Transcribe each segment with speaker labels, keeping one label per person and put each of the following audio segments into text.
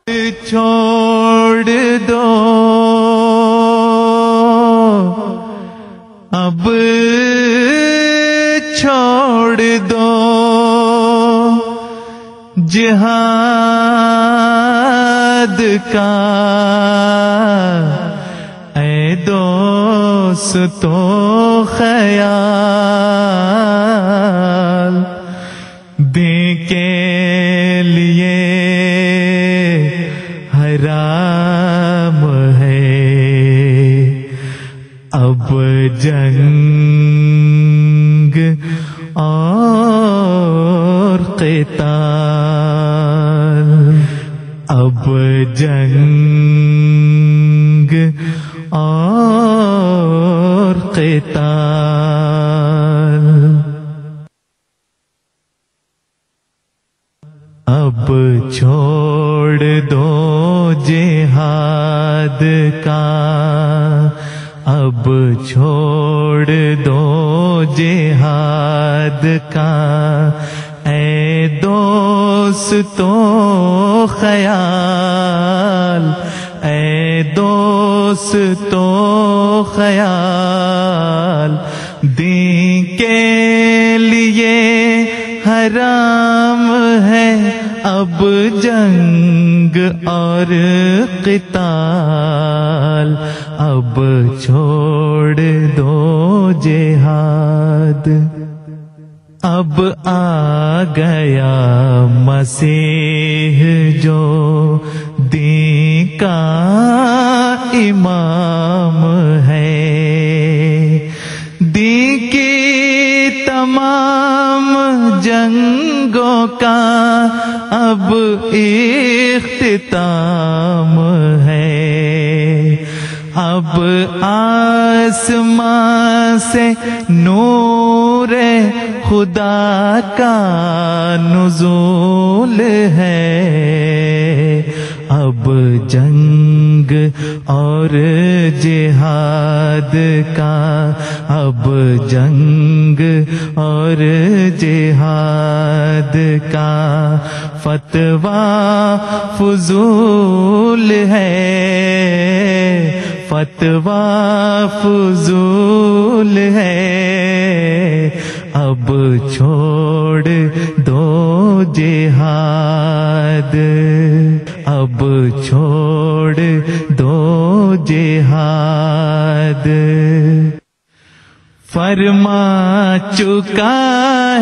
Speaker 1: چھوڑ دو اب چھوڑ دو جہاد کا اے دوستو خیال دین کے لیے حرام ہے اب جنگ اور قتال، اب جنگ اور قتال، اب چھوڑ دو جہاد کا، اب چھوڑ دو جہاد کا اے دوستو خیال، اے دوستو خیال، دین کے لیے حرام ہے اب جنگ اور قتال، اب چھوڑ دو جہاد، اب آ گیا مسیح جو دین کا امام ہے، دین کی تمام جنگوں کا اب اختتام ہے، اب آسمان سے نور خدا کا نزول ہے، اب جنگ اور جہاد کا، اب جنگ اور جہاد کا فتویٰ فضول ہے، فتویٰ فضول ہے، اب چھوڑ دو جہاد، اب چھوڑ دو جہاد، فرما چکا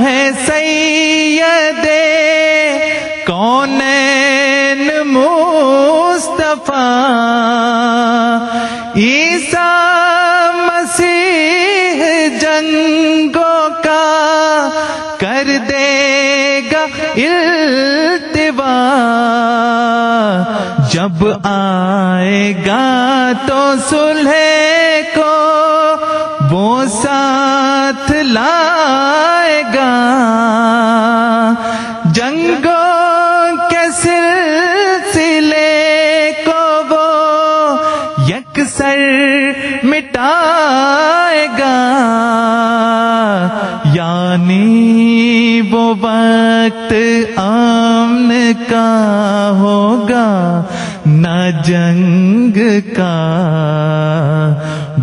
Speaker 1: ہے سید کونین مصطفیٰ عیسیٰ مسیح جنگوں کا کر دے گا التوا، جب آئے گا تو صلح کو وہ ساتھ لائے گا، جنگوں کے سلسلے کو وہ یکسر مٹائے گا، یعنی وہ وقت امن کا ہوگا نہ جنگ کا،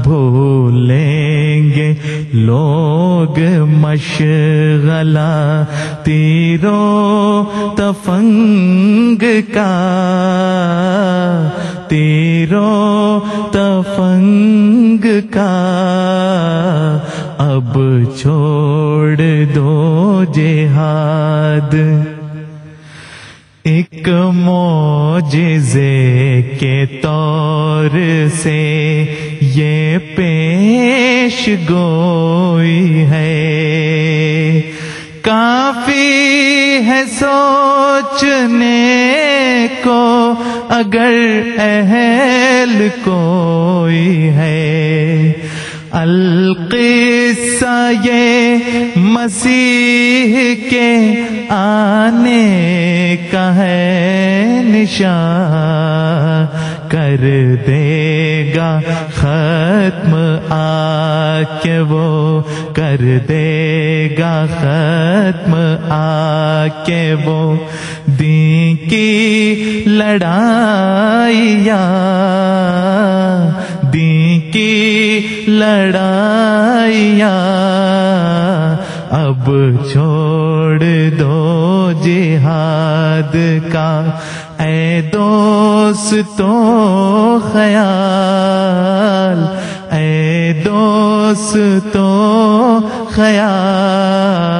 Speaker 1: بھولیں گے لوگ مشغلہ تیروں تفنگ کا، تیروں تفنگ کا، اب چھوڑ دو جہاد، ایک معجزے کے طور سے یہ پیش گوئی ہے، کافی ہے سوچنے کو اگر اہل کوئی ہے، القصہ یہ مسیح کے آنے کا ہے نشان، کر دے گا ختم آ کے وہ کر دے گا ختم آ کے وہ دین کی لڑائیاں دین کی لڑائیاں اب چھوڑ دو جہاد کا اے دوستو خیال اے دوستو خیال